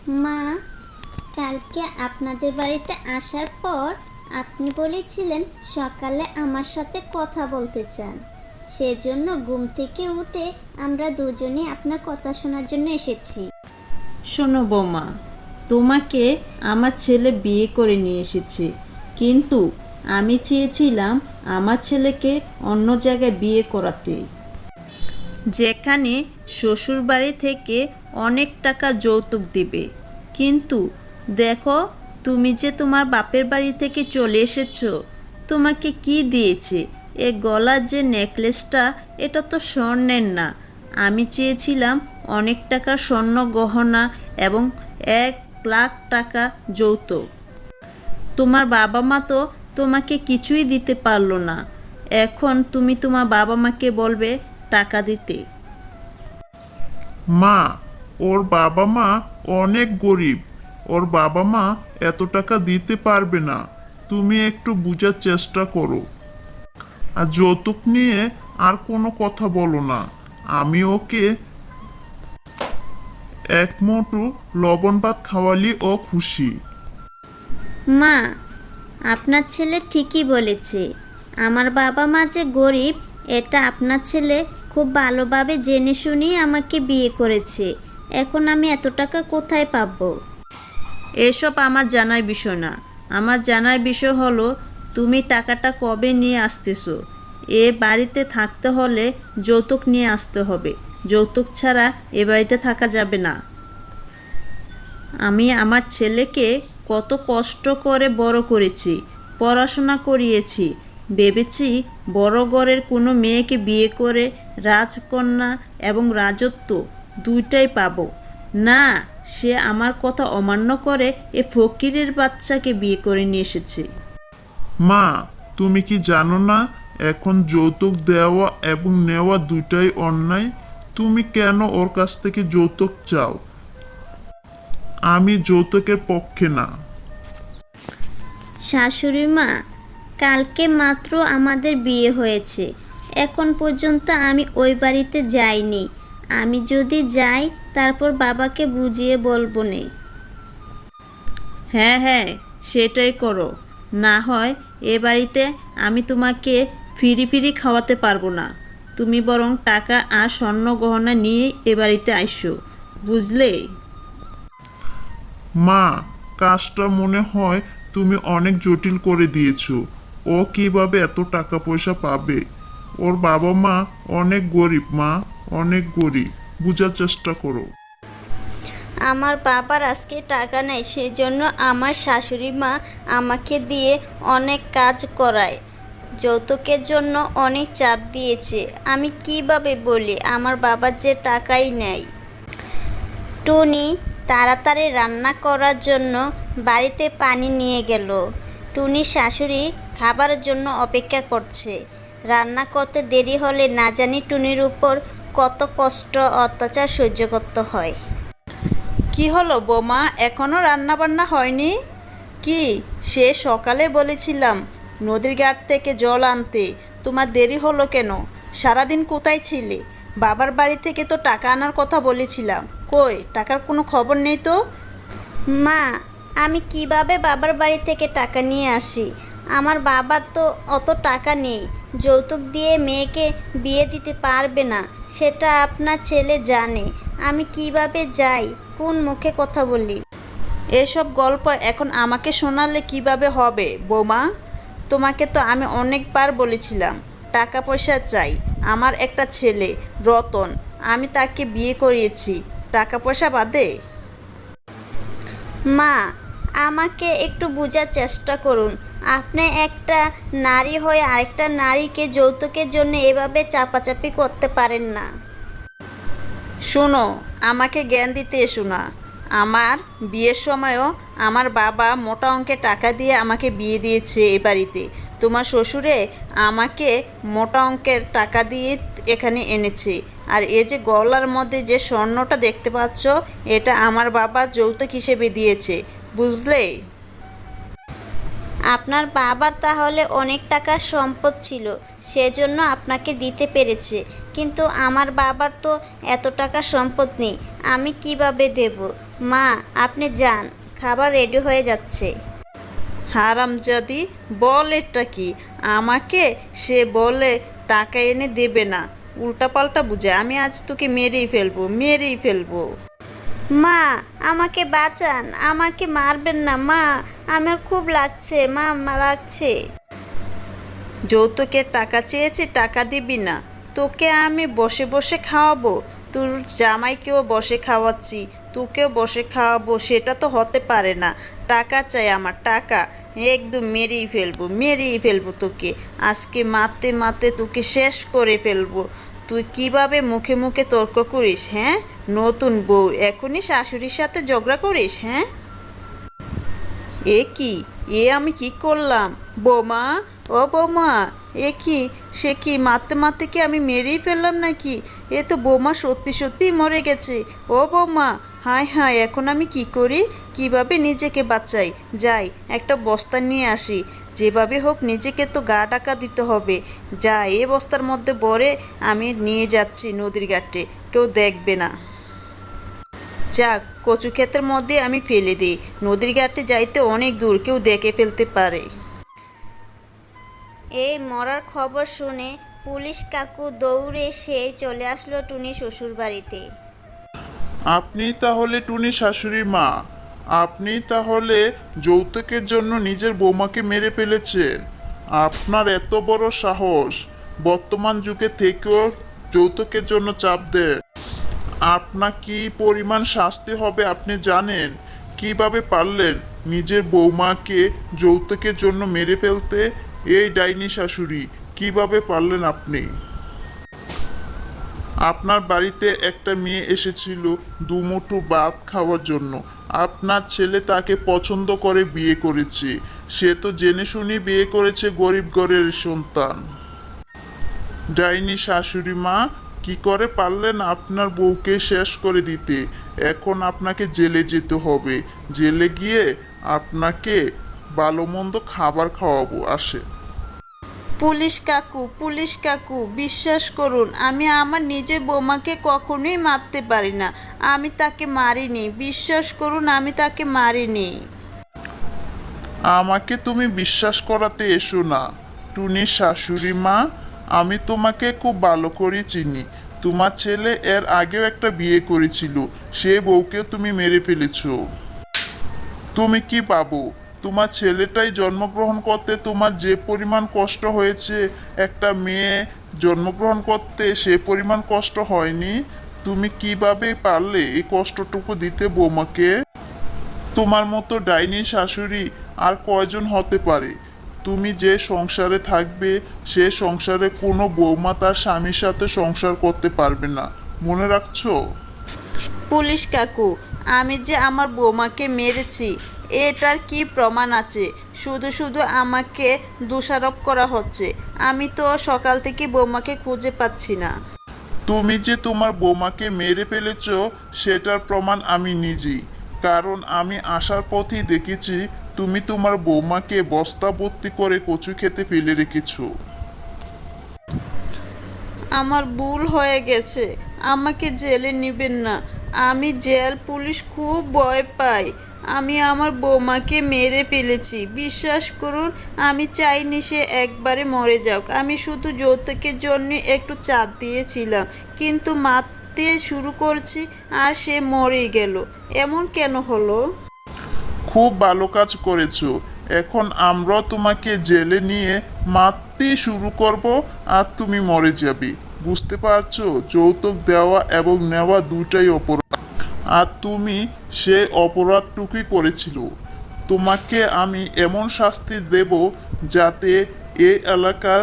মা, কালকে আপনাদের বাড়িতে আসার পর আপনি বলেছিলেন সকালে আমার সাথে কথা বলতে চান। সেজন্য ঘুম থেকে উঠে আমরা দুজনেই আপনার কথা শোনার জন্য এসেছি। শোনো বৌমা, তোমাকে আমার ছেলে বিয়ে করে নিয়ে এসেছে, কিন্তু আমি চেয়েছিলাম আমার ছেলেকে অন্য জায়গায় বিয়ে করাতে, যেখানে শ্বশুরবাড়ি থেকে অনেক টাকা যৌতুক দিবে। কিন্তু দেখো, তুমি যে তোমার বাপের বাড়ি থেকে চলে এসেছো, তোমাকে কি দিয়েছে? এ গলার যে নেকলেসটা, এটা তো স্বর্ণের না। আমি চেয়েছিলাম অনেক টাকা স্বর্ণ গহনা এবং 1,00,000 টাকা যৌতুক। তোমার বাবা মা তো তোমাকে কিছুই দিতে পারলো না। এখন তুমি তোমার বাবা মাকে বলবে টাকা দিতে। মা, ওর বাবা মা অনেক গরিব। ওর বাবা মা এত টাকা দিতে পারবে না। তুমি একটু বোঝার চেষ্টা করো। আর যৌতুক নিয়ে আর কোনো কথা বলো না। আমি ওকে এক মুঠো লবণ ভাত খাওয়ালি ও খুশি। মা, আপনার ছেলে ঠিকই বলেছে। আমার বাবা মা যে গরিব, এটা আপনার ছেলে খুব ভালোভাবে জেনে শুনেই আমাকে বিয়ে করেছে। এখন আমি এত টাকা কোথায় পাবো? এসব আমার জানার বিষয় না। আমার জানার বিষয় হলো তুমি টাকাটা কবে নিয়ে আসতেছো। এ বাড়িতে থাকতে হলে যৌতুক নিয়ে আসতে হবে। যৌতুক ছাড়া এ বাড়িতে থাকা যাবে না। আমি আমার ছেলেকে কত কষ্ট করে বড় করেছি, পড়াশোনা করিয়েছি। ভেবেছি বড় ঘরের কোনো মেয়েকে বিয়ে করে রাজকন্যা এবং রাজত্ব দুইটাই পাবো। না, সে আমার কথা অমান্য করে এ ফকিরের বাচ্চাকে বিয়ে করে নিয়ে এসেছে। মা, তুমি কি জানো না এখন যৌতুক দেওয়া এবং নেওয়া দুটাই অন্যায়? তুমি কেন ওর কাছ থেকে যৌতুক চাও? আমি যৌতুকের পক্ষে না। শাশুড়ি মা, কালকে মাত্র আমাদের বিয়ে হয়েছে। এখন পর্যন্ত আমি ওই বাড়িতে যাইনি। আমি যদি যাই তারপর বাবাকে বুঝিয়ে বলবো নে। হ্যাঁ হ্যাঁ, সেটাই করো। না হয় এ বাড়িতে আমি তোমাকে ফিরি ফিরি খাওয়াতে পারবো না। তুমি বরং টাকা আর স্বর্ণ গহনা নিয়ে এ বাড়িতে আইসো, বুঝলে? মা, কাজটা মনে হয় তুমি অনেক জটিল করে দিয়েছো। ও কিভাবে এত টাকা পয়সা পাবে? ওর বাবা মা অনেক গরিব। মা, অনেক গরিব। বোঝার চেষ্টা করো। আমার বাবার আজকে টাকা নেই, সেই জন্য আমার শাশুড়ি মা আমাকে দিয়ে অনেক কাজ করায়। যৌতুকের জন্য অনেক চাপ দিয়েছে। আমি কিভাবে বলি আমার বাবার যে টাকাই নেই? টুনি তাড়াতাড়ি রান্না করার জন্য বাড়িতে পানি নিয়ে গেল। টুনির শাশুড়ি খাবারের জন্য অপেক্ষা করছে। রান্না করতে দেরি হলে না জানি টুনির উপর কত কষ্ট অত্যাচার সহ্য করতে হয়। কি হলো বৌমা, এখনো রান্না বান্না হয়নি? কি, সে সকালে বলেছিলাম নদীর ঘাট থেকে জল আনতে, তোমার দেরি হলো কেন? সারাদিন কোথায় ছিলে? বাবার বাড়ি থেকে তো টাকা আনার কথা বলেছিলাম, কই টাকার কোনো খবর নেই তো? মা, আমি কিভাবে বাবার বাড়ি থেকে টাকা নিয়ে আসি? আমার বাবার তো অত টাকা নেই। যৌতুক দিয়ে মেয়েকে বিয়ে দিতে পারবে না, সেটা আপনার ছেলে জানে। আমি কিভাবে যাই, কোন মুখে কথা বলি? এসব গল্প এখন আমাকে শোনালে কিভাবে হবে বৌমা? তোমাকে তো আমি অনেকবার বলেছিলাম টাকা পয়সা চাই। আমার একটা ছেলে রতন, আমি তাকে বিয়ে করিয়েছি, টাকা পয়সা বাদে। মা, আমাকে একটু বোঝার চেষ্টা করুন। আপনি একটা নারী হয়ে আরেকটা নারীকে যৌতুকের জন্য এভাবে চাপাচাপি করতে পারেন না। শোনো, আমাকে জ্ঞান দিতে এসো না। আমার বিয়ের সময়ও আমার বাবা মোটা অঙ্কের টাকা দিয়ে আমাকে বিয়ে দিয়েছে এ বাড়িতে। তোমার শ্বশুরে আমাকে মোটা অঙ্কের টাকা দিয়ে এখানে এনেছে। আর এই যে গলার মধ্যে যে স্বর্ণটা দেখতে পাচ্ছ, এটা আমার বাবা যৌতুক হিসেবে দিয়েছে, বুঝলে? আপনার বাবার তাহলে অনেক টাকার সম্পদ ছিল, সেজন্য আপনাকে দিতে পেরেছে। কিন্তু আমার বাবার তো এত টাকা সম্পদ নেই, আমি কিভাবে দেব? মা, আপনি যান, খাবার রেডি হয়ে যাচ্ছে। হারামজাদি বল এটা কি? আমাকে সে বলে টাকা এনে দেবে না, উল্টাপাল্টা বুঝে। আমি আজ তোকে মেরেই ফেলবো, মেরেই ফেলবো। মা, আমাকে বাঁচান, আমাকে মারবেন না মা, আমার খুব লাগছে মা, লাগছে। যৌতুকের টাকা চেয়েছি, টাকা দিবি না? তোকে আমি বসে বসে খাওয়াবো? তোর জামাইকেও বসে খাওয়াচ্ছি, তোকেও বসে খাওয়াবো? সেটা তো হতে পারে না। টাকা চাই আমার, টাকা। একদম মেরেই ফেলবো, মেরেই ফেলবো তোকে। আজকে মারতে মারতে তোকে শেষ করে ফেলবো। তুই কিভাবে মুখে মুখে তর্ক করিস? হ্যাঁ, নতুন বউ, এখনই শাশুড়ির সাথে ঝগড়া করিস? হ্যাঁ, এ কি? আমি কি করলাম? বৌমা, ও বৌমা, এ কি? সে কি মারতে মারতে কি আমি মেরেই ফেললাম নাকি? এ তো বৌমা সত্যি সত্যিই মরে গেছে। ও বৌমা, হায় হায়, এখন আমি কি করি? কিভাবে নিজেকে বাঁচাই? যাই, একটা বস্তা নিয়ে আসি। যেভাবে হোক নিজেকে তো গা ঢাকা দিতে হবে। যা, এ বস্তার মধ্যে ভরে আমি নিয়ে যাচ্ছি নদীর ঘাটে, কেউ দেখবে না। যাক, কচু ক্ষেতের মধ্যে আমি ফেলে দিই। নদীর ঘাটে যাইতে অনেক দূর, কেউ দেখে ফেলতে পারে। এই মরার খবর শুনে পুলিশ কাকু দৌড়ে সে চলে আসলো টুনি শ্বশুর বাড়িতে। আপনি তাহলে টুনি শাশুড়ি মা, আপনি তাহলে যৌতুকের জন্য নিজের বৌমাকে মেরে ফেলেছেন? আপনার এত বড় সাহস, বর্তমান যুগে থেকেও যৌতুকের জন্য চাপ দেন? আপনার কি পরিমাণ শাস্তি হবে আপনি জানেন? কিভাবে পারলেন নিজের বৌমাকে যৌতুকের জন্য মেরে ফেলতে? এই ডাইনি শাশুড়ি, কিভাবে পারলেন আপনি? আপনার বাড়িতে একটা মেয়ে এসেছিল দুমুঠো ভাত খাওয়ার জন্য। আপনার ছেলে তাকে পছন্দ করে বিয়ে করেছে। সে তো জেনে শুনে বিয়ে করেছে গরিব ঘরের সন্তান। ডাইনি শাশুড়ি মা, কি করে পারলেন আপনার বউকে শেষ করে দিতে? এখন আপনাকে জেলে যেতে হবে। জেলে গিয়ে আপনাকে ভালো মন্দ খাবার খাওয়াবো। আসে। পুলিশ কাকু, পুলিশ কাকু, বিশ্বাস করুন, আমি আমার নিজের বৌমাকে কখনোই মারতে পারি না। আমি তাকে মারিনি, বিশ্বাস করুন, আমি তাকে মারিনি। আমাকে তুমি বিশ্বাস করাতে এসো না টুনি শাশুড়ি মা। আমি তোমাকে খুব ভালো করে চিনি। তোমার ছেলে এর আগেও একটা বিয়ে করেছিল, সে বউকেও তুমি মেরে ফেলেছো। তুমি কি পাবো? তোমার ছেলেটাই জন্মগ্রহণ করতে তোমার যে পরিমাণ কষ্ট হয়েছে, একটা মেয়ে জন্মগ্রহণ করতে সে পরিমাণ কষ্ট হয়নি? তুমি কিভাবে পারলে এই কষ্টটুকু দিতে বৌমাকে? তোমার মতো ডাইনি শাশুড়ি আর কয়জন হতে পারে? তুমি যে সংসারে থাকবে, সে সংসারে কোনো বৌমা তার স্বামীর সাথে সংসার করতে পারবে না, মনে রাখছো? পুলিশ কাকু, আমি যে আমার বৌমাকে মেরেছি এটার কি প্রমাণ আছে? শুধু শুধু আমাকে দোষারোপ করা হচ্ছে। আমি তো সকাল থেকে বৌমাকে খুঁজে পাচ্ছি না। তুমি যে তোমার বৌমাকে মেরে ফেলেছো সেটার প্রমাণ আমি নিজেই। কারণ আমি আসার পথেই দেখেছি তুমি তোমার বৌমাকে বস্তা ভর্তি করে কচু খেতে ফেলে রেখেছো। আমার ভুল হয়ে গেছে, আমাকে জেলে নেবেন না। আমি জেল পুলিশ খুব ভয় পাই। আমি আমার বৌমাকে মেরে ফেলেছি, বিশ্বাস করুন। আমি চাইনি সে একবারে মরে যাক। আমি শুধু যৌতুকের জন্য একটু চাপ দিয়েছিলাম, কিন্তু মারতে শুরু করছি আর সে মরেই গেল। এমন কেন হলো? খুব ভালো কাজ করেছো। এখন আমরা তোমাকে জেলে নিয়ে মারতে শুরু করব আর তুমি মরে যাবে। বুঝতে পারছো? যৌতুক দেওয়া এবং নেওয়া দুটাই অপরাধ, আর তুমি সে অপরাধটুকুই করেছিল। তোমাকে আমি এমন শাস্তি দেব যাতে এই এলাকার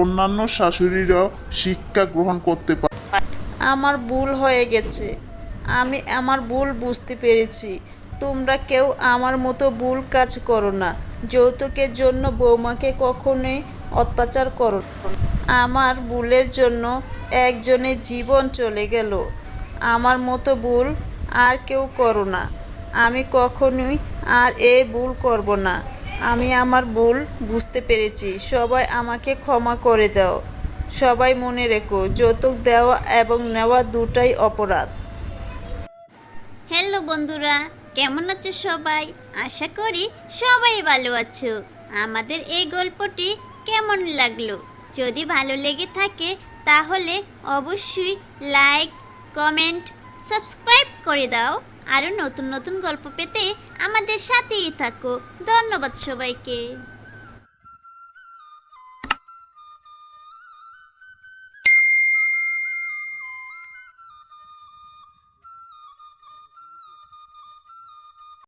অন্যান্য শাশুড়িরাও শিক্ষা গ্রহণ করতে পারে। আমার ভুল হয়ে গেছে, আমি আমার ভুল বুঝতে পেরেছি। তোমরা কেউ আমার মতো ভুল কাজ করো না। যৌতুকের জন্য বৌমাকে কখনোই অত্যাচার করো না। আমার ভুলের জন্য একজনের জীবন চলে গেল। আমার মতো ভুল আর কেউ করো না। আমি কখনোই আর এই ভুল করব না। আমি আমার ভুল বুঝতে পেরেছি। সবাই আমাকে ক্ষমা করে দাও। সবাই মনে রেখো, যৌতুক দেওয়া এবং নেওয়া দুটাই অপরাধ। হ্যালো বন্ধুরা, কেমন আছো সবাই? আশা করি সবাই ভালো আছো। আমাদের এই গল্পটি কেমন লাগলো? যদি ভালো লেগে থাকে তাহলে অবশ্যই লাইক, কমেন্ট, সাবস্ক্রাইব করে দাও। আরও নতুন নতুন গল্প পেতে আমাদের সাথেই থাকো। ধন্যবাদ সবাইকে।